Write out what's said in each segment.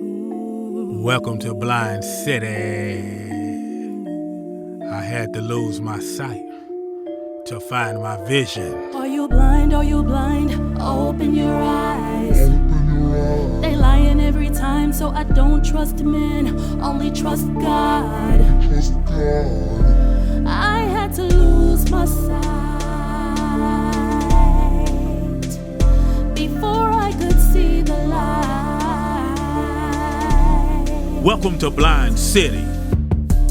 Welcome to Blind City. I had to lose my sight to find my vision. Are you blind? Are you blind? Open your eyes. They lying every time, so I don't trust men, only trust God. I had to lose my sight before I could see the light. Welcome to Blind City.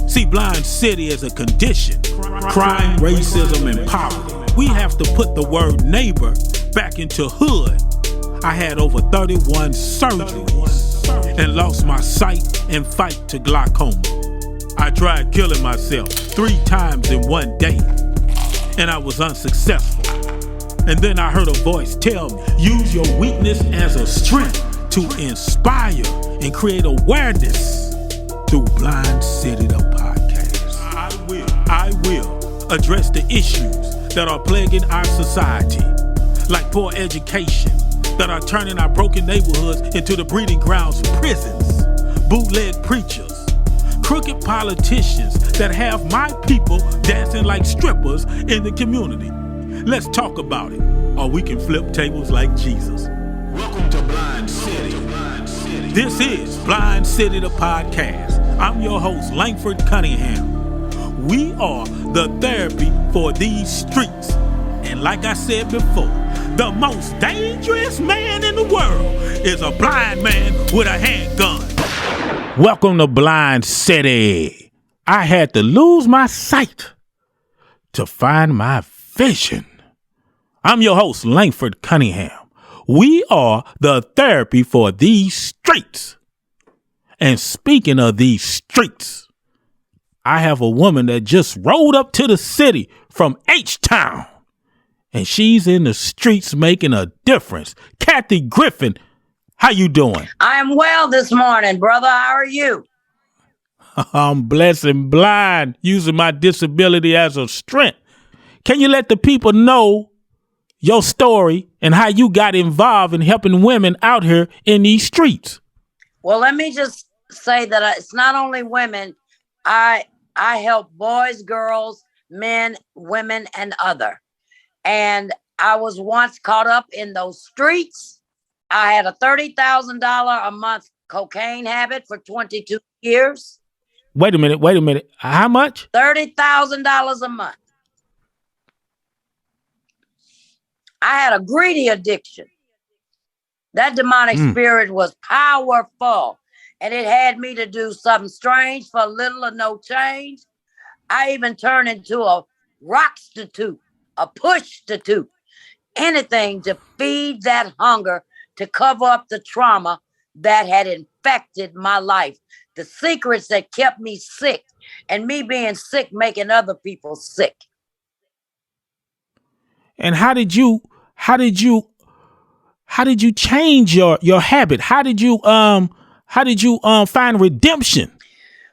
See, Blind City is a condition. Crime, racism, and poverty. We have to put the word neighbor back into hood. I had over 31 surgeries and lost my sight and fight to glaucoma. I tried killing myself 3 times in one day, and I was unsuccessful. And then I heard a voice tell me, use your weakness as a strength to inspire and create awareness through Blind City, the podcast. I will address the issues that are plaguing our society, like poor education, that are turning our broken neighborhoods into the breeding grounds for prisons, bootleg preachers, crooked politicians that have my people dancing like strippers in the community. Let's talk about it, or we can flip tables like Jesus. Welcome to Blind City. This is Blind City, the podcast. I'm your host, Langford Cunningham. We are the therapy for these streets. And like I said before, the most dangerous man in the world is a blind man with a handgun. Welcome to Blind City. I had to lose my sight to find my vision. I'm your host, Langford Cunningham. We are the therapy for these streets. And speaking of these streets, I have a woman that just rolled up to the city from H-Town. And she's in the streets making a difference. Kathy Griffin, how you doing? I am well this morning, brother. How are you? I'm blessed and blind, using my disability as a strength. Can you let the people know your story and how you got involved in helping women out here in these streets? Well, let me just say that it's not only women. I help boys, girls, men, women, and other. And I was once caught up in those streets. I had a $30,000 a month cocaine habit for 22 years. Wait a minute. How much? $30,000 a month. I had a greedy addiction. That demonic spirit was powerful, and it had me to do something strange for little or no change. I even turned into a rockstitute, a push-stitute, anything to feed that hunger, to cover up the trauma that had infected my life, the secrets that kept me sick, and me being sick making other people sick. And how did you change your habit? How did you find redemption?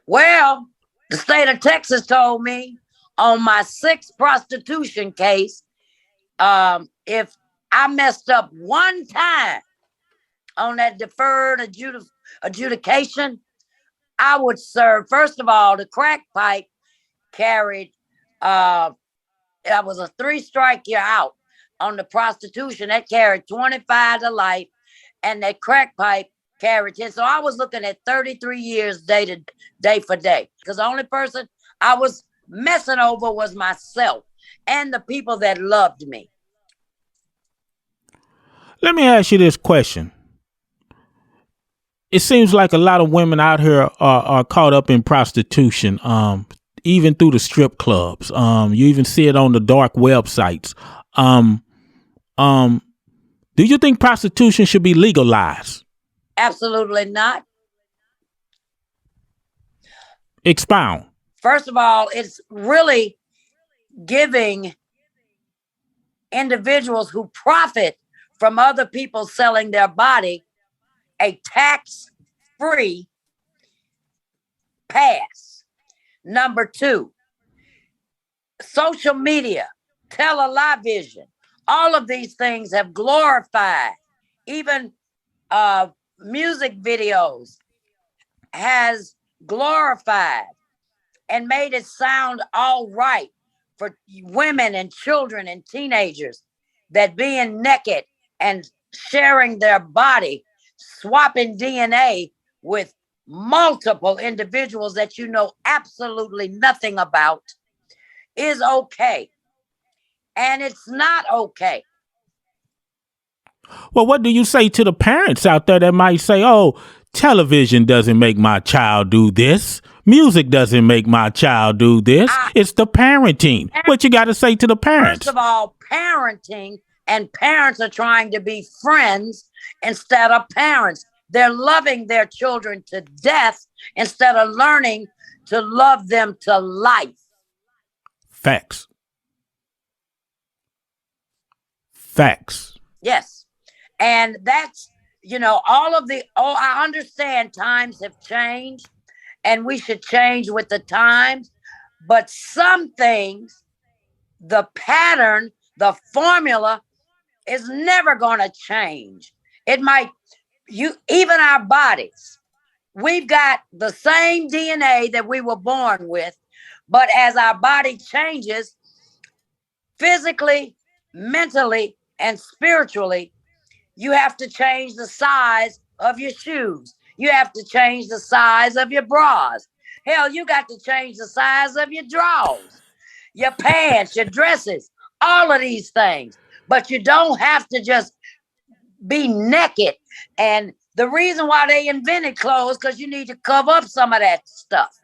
Well, the state of Texas told me on my 6th prostitution case, if I messed up one time on that deferred adjudication, I would serve. First of all, the crack pipe carried, I was a 3-strike you're out. On the prostitution, that carried 25 to life, and that crack pipe carried 10. So I was looking at 33 years day for day, because the only person I was messing over was myself and the people that loved me. Let me ask you this question. It seems like a lot of women out here are caught up in prostitution, even through the strip clubs. You even see it on the dark websites. Do you think prostitution should be legalized? Absolutely not. Expound. First of all, it's really giving individuals who profit from other people selling their body a tax-free pass. Number 2, social media, television, all of these things have glorified, even music videos has glorified and made it sound all right for women and children and teenagers that being naked and sharing their body, swapping DNA with multiple individuals that you know absolutely nothing about is okay. And it's not okay. Well, what do you say to the parents out there that might say, oh, television doesn't make my child do this. Music doesn't make my child do this. It's the parenting. What you got to say to the parents? First of all, parenting and parents are trying to be friends instead of parents. They're loving their children to death instead of learning to love them to life. Facts. Facts. Yes. And that's, I understand times have changed and we should change with the times. But some things, the pattern, the formula is never going to change. It might, even our bodies, we've got the same DNA that we were born with, but as our body changes physically, mentally, and spiritually, you have to change the size of your shoes. You have to change the size of your bras. Hell, you got to change the size of your drawers, your pants, your dresses, all of these things. But you don't have to just be naked. And the reason why they invented clothes, because you need to cover up some of that stuff.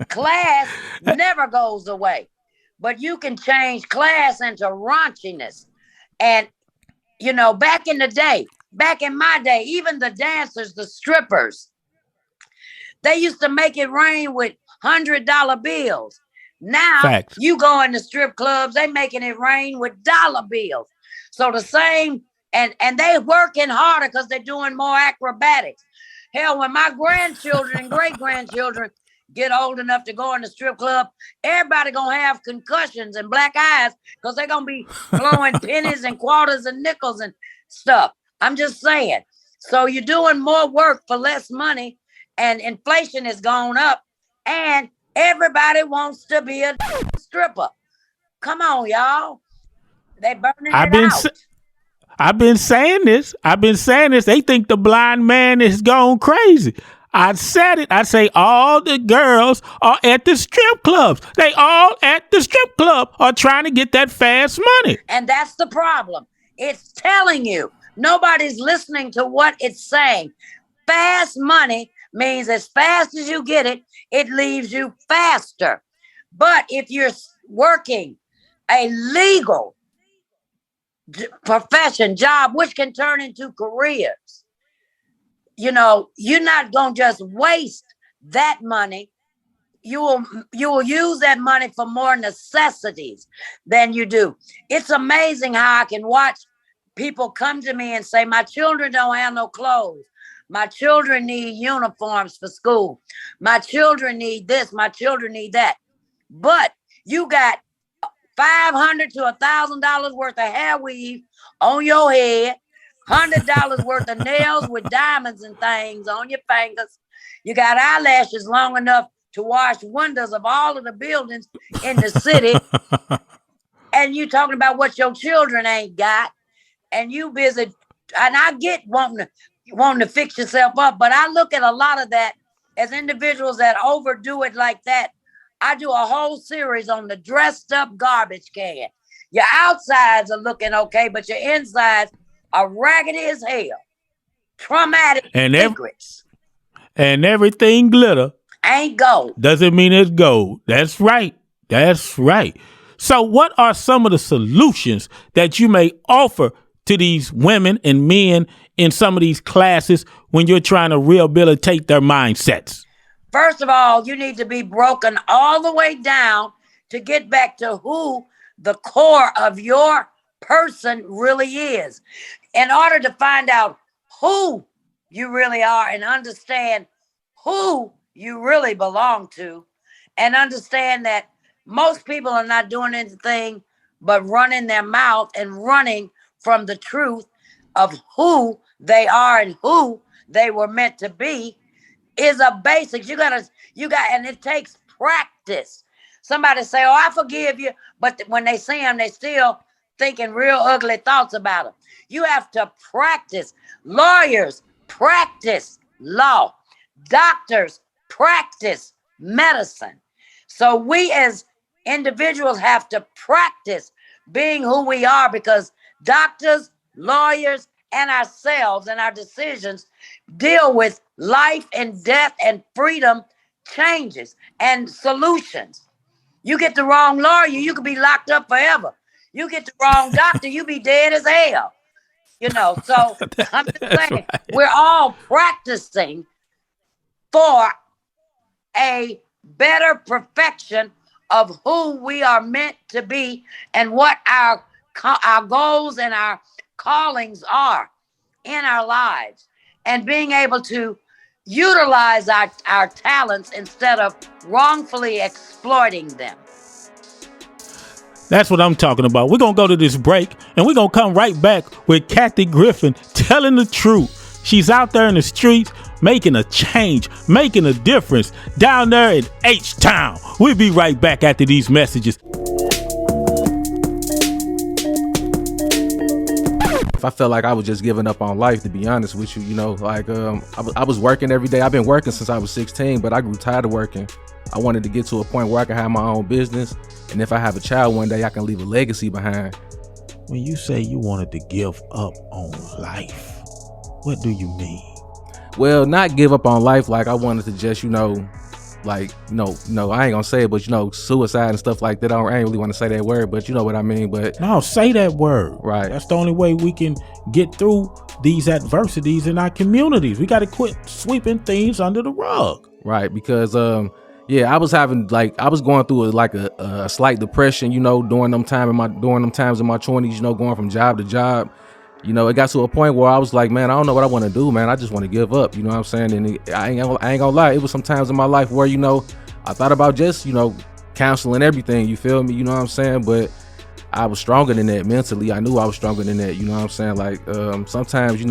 Class never goes away. But you can change class into raunchiness. And, back in the day, back in my day, even the dancers, the strippers, they used to make it rain with $100 bills. Now, Facts. You go in the strip clubs, they making it rain with dollar bills. So the same, and they working harder because they're doing more acrobatics. Hell, when my grandchildren and great-grandchildren get old enough to go in the strip club, everybody gonna have concussions and black eyes because they're gonna be blowing pennies and quarters and nickels and stuff. I'm just saying. So you're doing more work for less money, and inflation has gone up, and everybody wants to be a stripper. Come on, y'all. They burning it out. I've been saying this. They think the blind man is gone crazy. I said it. I say all the girls are at the strip clubs. They all at the strip club are trying to get that fast money. And that's the problem. It's telling you. Nobody's listening to what it's saying. Fast money means as fast as you get it, it leaves you faster. But if you're working a legal profession, job, which can turn into careers, you're not going to just waste that money. You will use that money for more necessities than you do. It's amazing how I can watch people come to me and say, my children don't have no clothes. My children need uniforms for school. My children need this. My children need that. But you got $500 to $1,000 worth of hair weave on your head, $100 worth of nails with diamonds and things on your fingers. You got eyelashes long enough to wash windows of all of the buildings in the city. And you talking about what your children ain't got. And you busy. And I get wanting to fix yourself up. But I look at a lot of that as individuals that overdo it like that. I do a whole series on the dressed up garbage can. Your outsides are looking okay, but your insides are raggedy as hell. Traumatic secrets. And everything glitter ain't gold. Doesn't mean it's gold. That's right. So what are some of the solutions that you may offer to these women and men in some of these classes when you're trying to rehabilitate their mindsets? First of all, you need to be broken all the way down to get back to who the core of your person really is. In order to find out who you really are and understand who you really belong to, and understand that most people are not doing anything but running their mouth and running from the truth of who they are and who they were meant to be is a basics. And it takes practice. Somebody say, oh, I forgive you. But when they see them, they still thinking real ugly thoughts about them. You have to practice. Lawyers practice law. Doctors practice medicine. So we as individuals have to practice being who we are, because doctors, lawyers, and ourselves and our decisions deal with life and death and freedom changes and solutions. You get the wrong lawyer, you could be locked up forever. You get the wrong doctor, you be dead as hell. So I'm just saying, right. We're all practicing for a better perfection of who we are meant to be and what our goals and our callings are in our lives, and being able to utilize our talents instead of wrongfully exploiting them. That's what I'm talking about. We're going to go to this break, and we're going to come right back with Kathy Griffin telling the truth. She's out there in the streets making a change, making a difference down there in H-Town. We'll be right back after these messages. If I felt like I was just giving up on life, to be honest with you, I was working every day. I've been working since I was 16, but I grew tired of working. I wanted to get to a point where I could have my own business, and if I have a child one day, I can leave a legacy behind. When you say you wanted to give up on life, what do you mean? Well, not give up on life, like I wanted to just, I ain't gonna say it, but suicide and stuff like that. I ain't really want to say that word, but you know what I mean. But no, say that word. Right. That's the only way we can get through these adversities in our communities. We got to quit sweeping things under the rug. Right, because I was going through a slight depression, during them times in my 20s, going from job to job. It got to a point where I was like, man, I don't know what I want to do, man. I just want to give up. You know what I'm saying? And I ain't gonna lie. It was some times in my life where, I thought about just, counseling everything. You feel me? You know what I'm saying? But I was stronger than that mentally. I knew I was stronger than that. You know what I'm saying? Like, sometimes,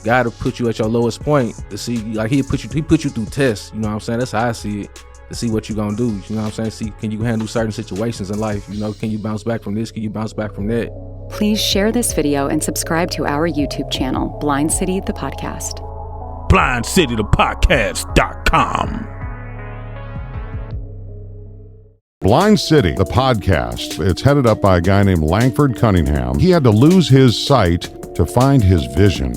God will put you at your lowest point to see, like he put you through tests. You know what I'm saying? That's how I see it. To see what you're gonna do. You know what I'm saying? See, can you handle certain situations in life? Can you bounce back from this? Can you bounce back from that? Please share this video and subscribe to our YouTube channel, Blind City, the podcast. BlindCityThePodcast.com. Blind City, the podcast. It's headed up by a guy named Langford Cunningham. He had to lose his sight to find his vision.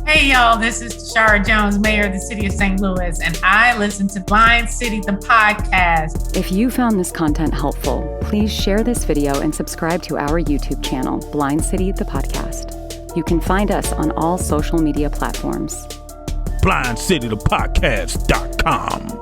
Hey y'all, this is Tashara Jones, Mayor of the City of St. Louis, and I listen to Blind City, the podcast. If you found this content helpful, please share this video and subscribe to our YouTube channel, Blind City, the podcast. You can find us on all social media platforms. BlindCityThePodcast.com.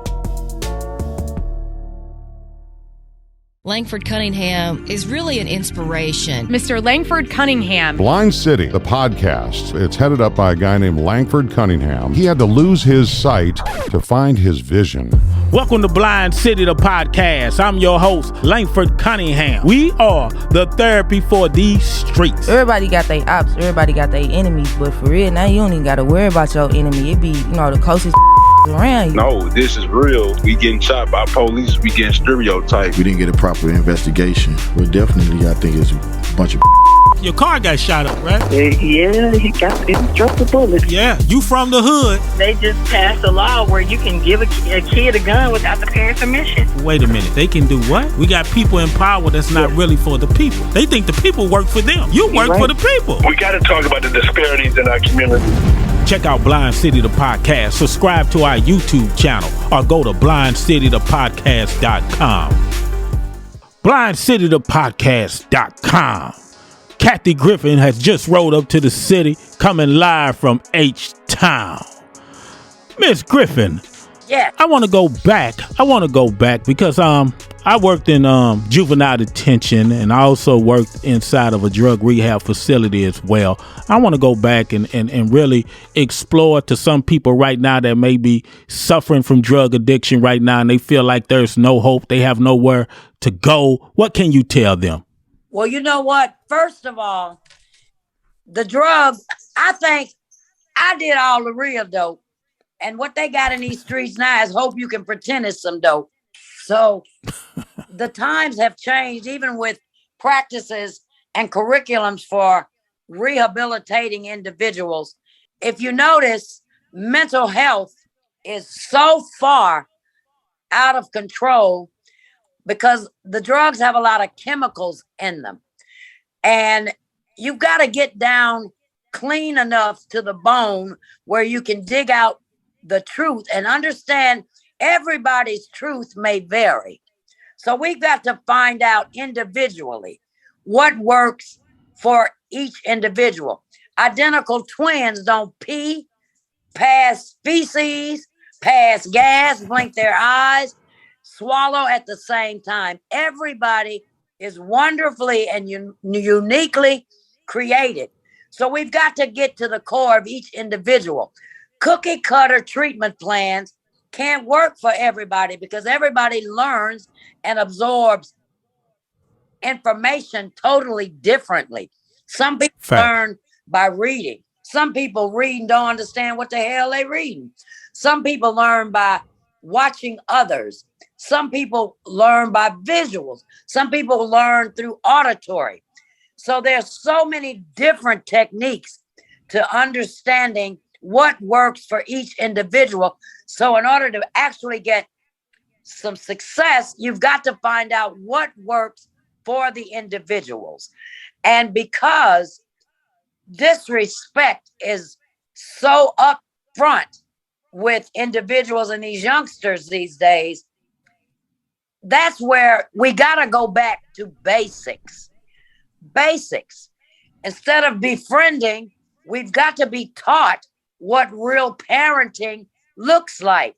Langford Cunningham is really an inspiration. Mr. Langford Cunningham. Blind City, the podcast. It's headed up by a guy named Langford Cunningham. He had to lose his sight to find his vision. Welcome to Blind City, the podcast. I'm your host, Langford Cunningham. We are the therapy for these streets. Everybody got their ops, everybody got their enemies, but for real, now you don't even got to worry about your enemy. It be, the closest around you. No, this is real. We getting shot by police. We getting stereotyped. We didn't get a proper investigation. Well, definitely, I think it's a bunch of Your car got shot up, right? Yeah, he struck the bullet. Yeah, you from the hood. They just passed a law where you can give a kid a gun without the parent's permission. Wait a minute, they can do what? We got people in power that's not really for the people. They think the people work for them. You work for the people. We got to talk about the disparities in our community. Check out Blind City, the podcast. Subscribe to our YouTube channel or go to blindcitythepodcast.com. blindcitythepodcast.com. Kathy Griffin has just rolled up to the city, coming live from H-Town. Miss Griffin. Yeah. I want to go back because I worked in juvenile detention, and I also worked inside of a drug rehab facility as well. I want to go back and really explore to some people right now that may be suffering from drug addiction right now, and they feel like there's no hope. They have nowhere to go. What can you tell them? Well, you know what? First of all, the drugs, I I did all the real dope. And what they got in these streets now is hope you can pretend it's some dope. So the times have changed, even with practices and curriculums for rehabilitating individuals. If you notice, mental health is so far out of control because the drugs have a lot of chemicals in them. And you've got to get down clean enough to the bone where you can dig out the truth and understand everybody's truth may vary. So we've got to find out individually what works for each individual. Identical twins don't pee, pass feces, pass gas, blink their eyes, swallow at the same time. Everybody is wonderfully and uniquely created. So we've got to get to the core of each individual. Cookie cutter treatment plans can't work for everybody because everybody learns and absorbs information totally differently. Some people learn by reading. Some people read and don't understand what the hell they're reading. Some people learn by watching others. Some people learn by visuals. Some people learn through auditory. So there's so many different techniques to understanding what works for each individual. So in order to actually get some success, you've got to find out what works for the individuals. And because disrespect is so upfront with individuals and these youngsters these days, that's where we got to go back to basics. Basics. Instead of befriending, we've got to be taught what real parenting looks like.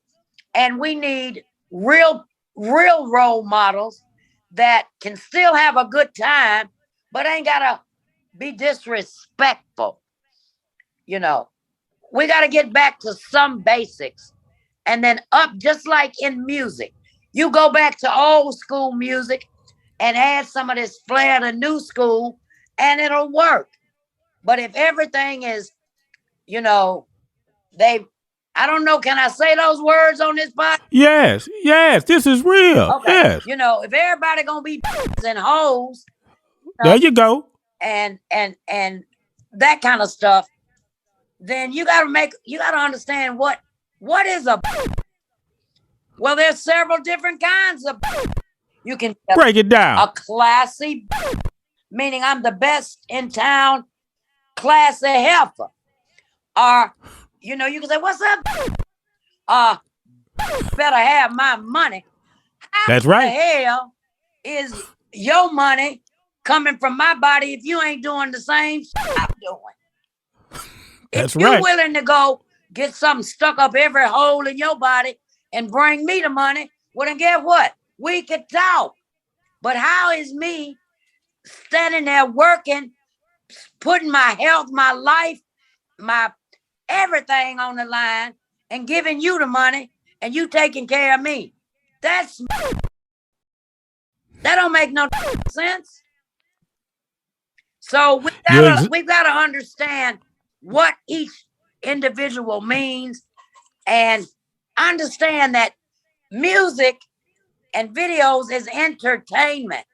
And we need real role models that can still have a good time, but ain't got to be disrespectful. You know, we got to get back to some basics and then up, just like in music. You go back to old school music and add some of this flair to new school and it'll work. But if everything is, you know, I don't know, can I say those words on this podcast? Yes, this is real. Okay. Yes. You know, if everybody gonna be and hoes, There you go. And that kind of stuff, then you gotta understand what is a. Well, there's several different kinds of. You can break it down. A classy, meaning I'm the best in town, classy heifer. Or, you know, you can say, "What's up?" Better have my money. That's right. How the hell is your money coming from my body if you ain't doing the same shit I'm doing? That's if right. You're willing to go get something stuck up every hole in your body and bring me the money, well, then guess what? We could talk. But how is me standing there working, putting my health, my life, my everything on the line and giving you the money and you taking care of me? That don't make no sense. So we've got to understand what each individual means and understand that music and videos is entertainment.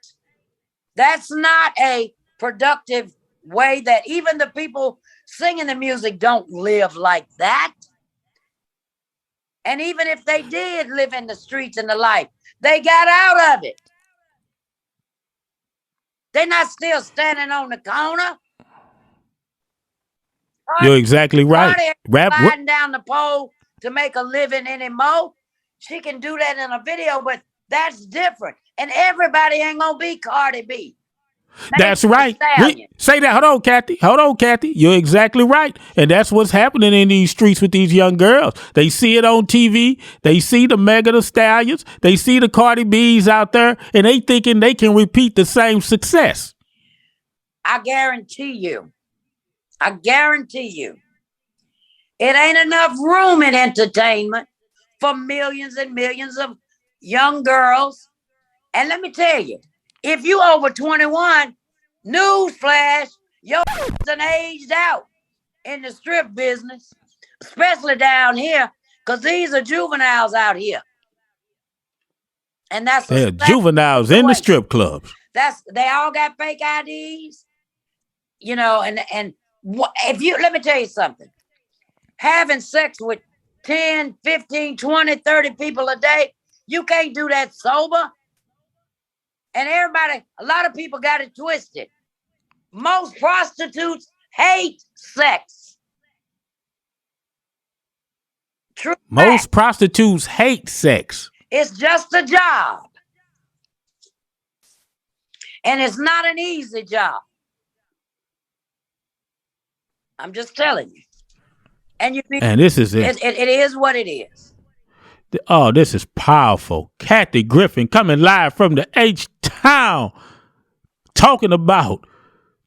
That's not a productive way that even the people singing the music don't live like that. And even if they did live in the streets and the life, they got out of it. They're not still standing on the corner. You're exactly right. Sliding down the pole to make a living anymore. She can do that in a video, but that's different. And everybody ain't gonna be Cardi B. That's right. Say that. Hold on, Kathy. You're exactly right. And that's what's happening in these streets with these young girls. They see it on TV. They see the Mega the Stallions. They see the Cardi B's out there, and they thinking they can repeat the same success. I guarantee you, it ain't enough room in entertainment for millions and millions of young girls. And let me tell you, if you over 21, newsflash, you're aged out. in the strip business, especially down here, because these are juveniles out here. And that's they're juveniles in the strip clubs. They all got fake IDs, you know, and if you, let me tell you something, having sex with 10, 15, 20, 30 people a day, you can't do that sober. And everybody, a lot of people got it twisted. Most prostitutes hate sex. True. Most prostitutes hate sex. It's just a job. And it's not an easy job. I'm just telling you. And this is it. It is what it is. Oh, this is powerful. Kathy Griffin coming live from the H-Town, talking about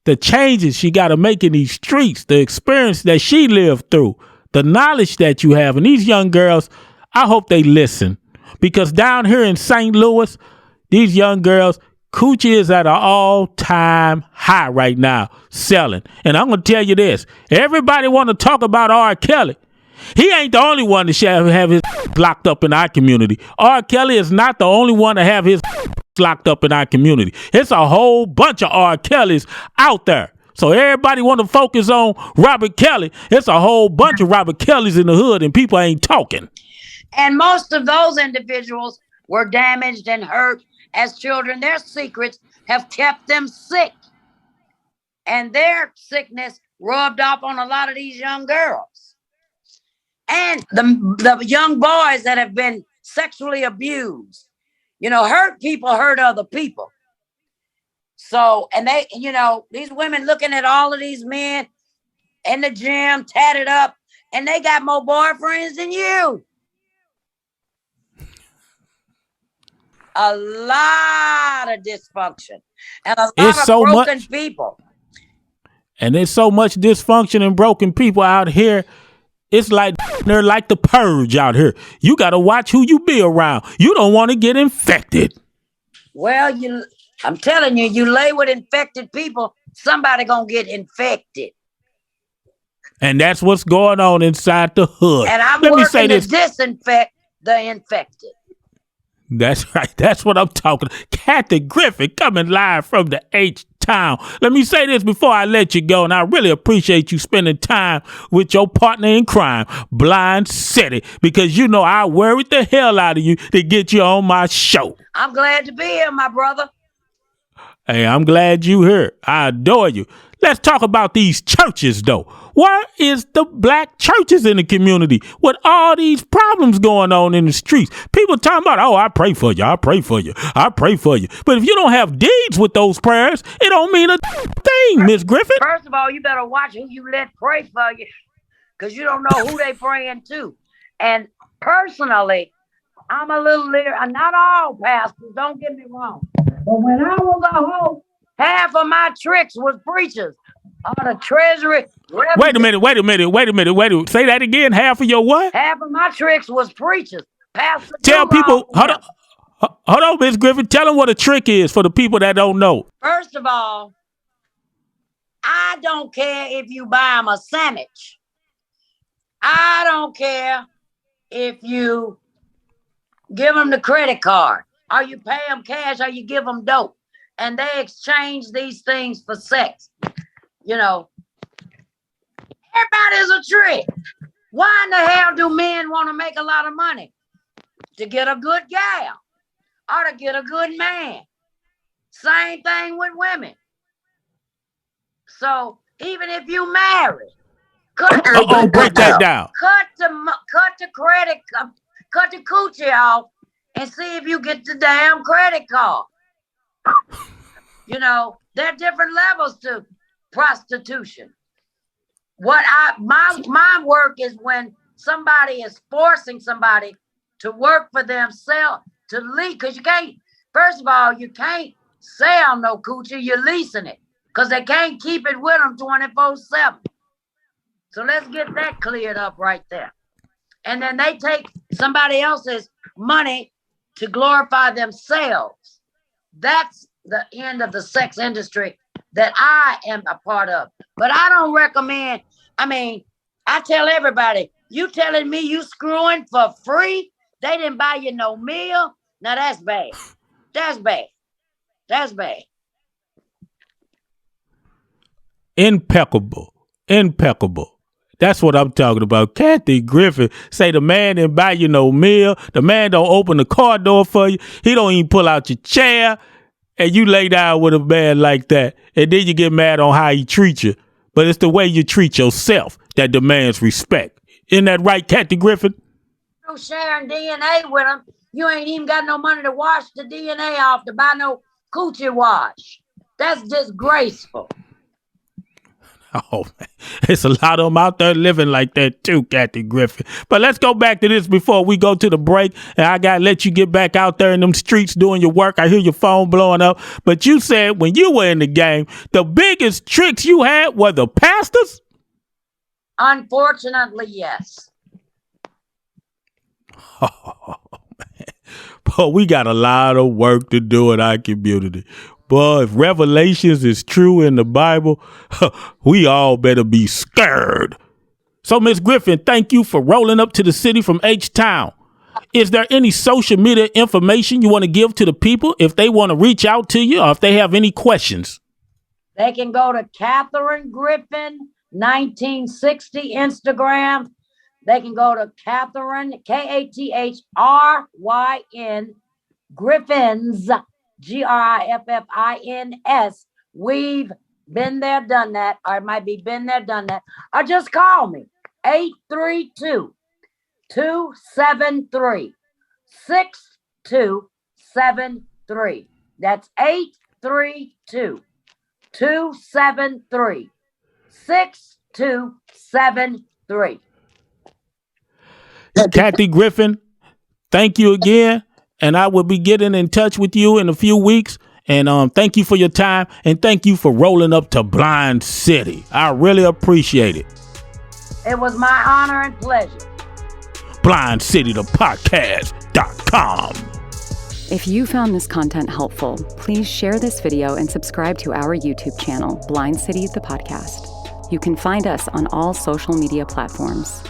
the changes she got to make in these streets, the experience that she lived through, the knowledge that you have. And these young girls, I hope they listen, because down here in St. Louis, these young girls, coochie is at an all-time high right now, selling. And I'm going to tell you this. Everybody want to talk about R. Kelly. He ain't the only one to have his locked up in our community. R. Kelly is not the only one to have his locked up in our community. It's a whole bunch of R. Kellys out there. So everybody want to focus on Robert Kelly. It's a whole bunch of Robert Kellys in the hood, and people ain't talking. And most of those individuals were damaged and hurt as children. Their secrets have kept them sick. And their sickness rubbed off on a lot of these young girls. And the young boys that have been sexually abused. You know, hurt people hurt other people. So, and they, you know, these women looking at all of these men in the gym, tatted up, and they got more boyfriends than you. A lot of dysfunction and a lot of broken people. And there's so much dysfunction and broken people out here. It's like they're like the purge out here. You got to watch who you be around. You don't want to get infected. Well, I'm telling you, you lay with infected people, somebody gonna get infected. And that's what's going on inside the hood. And I'm working to disinfect the infected. That's right. That's what I'm talking. Kathy Griffin coming live from the H-Town. Let me say this before I let you go, and I really appreciate you spending time with your partner in crime, Blind City, because you know I worried the hell out of you to get you on my show. I'm glad to be here, my brother. Hey, I'm glad you here. I adore you. Let's talk about these churches, though. Where is the black churches in the community with all these problems going on in the streets? People talking about, oh, I pray for you. I pray for you. I pray for you. But if you don't have deeds with those prayers, it don't mean a thing, Miss Griffin. First of all, you better watch who you let pray for you, because you don't know who they praying to. And personally, I'm a little leery. Not all pastors, don't get me wrong. But when I was a hoe, half of my tricks was preachers. All the treasury. Wait a minute. Say that again. Half of your what? Half of my tricks was preachers. Pastor, tell people, hold on, Miss Griffin. Tell them what a trick is for the people that don't know. First of all, I don't care if you buy them a sandwich. I don't care if you give them the credit card, or you pay them cash, or you give them dope. And they exchange these things for sex. You know, everybody's a trick. Why in the hell do men want to make a lot of money? To get a good gal or to get a good man. Same thing with women. So even if you marry, break that down. Cut the coochie off and see if you get the damn credit card. You know, there are different levels to prostitution. My work is when somebody is forcing somebody to work for themselves, to lease, because you can't, first of all, you can't sell no coochie, you're leasing it, because they can't keep it with them 24/7. So let's get that cleared up right there. And then they take somebody else's money to glorify themselves. That's the end of the sex industry that I am a part of. But I don't recommend I mean, I tell everybody, you telling me you screwing for free? They didn't buy you no meal? Now that's bad. That's bad. That's bad. Impeccable. That's what I'm talking about. Kathy Griffin say the man didn't buy you no meal. The man don't open the car door for you. He don't even pull out your chair. And you lay down with a man like that. And then you get mad on how he treats you. But it's the way you treat yourself that demands respect. Isn't that right, Kathy Griffin? No sharing DNA with him. You ain't even got no money to wash the DNA off to buy no coochie wash. That's disgraceful. Oh, man. There's a lot of them out there living like that too, Kathy Griffin. But let's go back to this before we go to the break. And I got to let you get back out there in them streets doing your work. I hear your phone blowing up. But you said when you were in the game, the biggest tricks you had were the pastors? Unfortunately, yes. Oh, man. But we got a lot of work to do in our community. Boy, if Revelations is true in the Bible, we all better be scared. So, Miss Griffin, thank you for rolling up to the city from H-Town. Is there any social media information you want to give to the people if they want to reach out to you or if they have any questions? They can go to Kathryn Griffin 1960 Instagram. They can go to Kathryn, Kathryn, Griffins, Griffins. We've been there, done that, or it might be been there, done that. Or just call me, 832-273-6273. That's 832-273-6273. Kathy Griffin, thank you again. And I will be getting in touch with you in a few weeks. And thank you for your time. And thank you for rolling up to Blind City. I really appreciate it. It was my honor and pleasure. Blind City, the podcast.com. If you found this content helpful, please share this video and subscribe to our YouTube channel, Blind City, the podcast. You can find us on all social media platforms.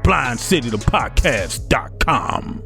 Blind City, the podcast.com.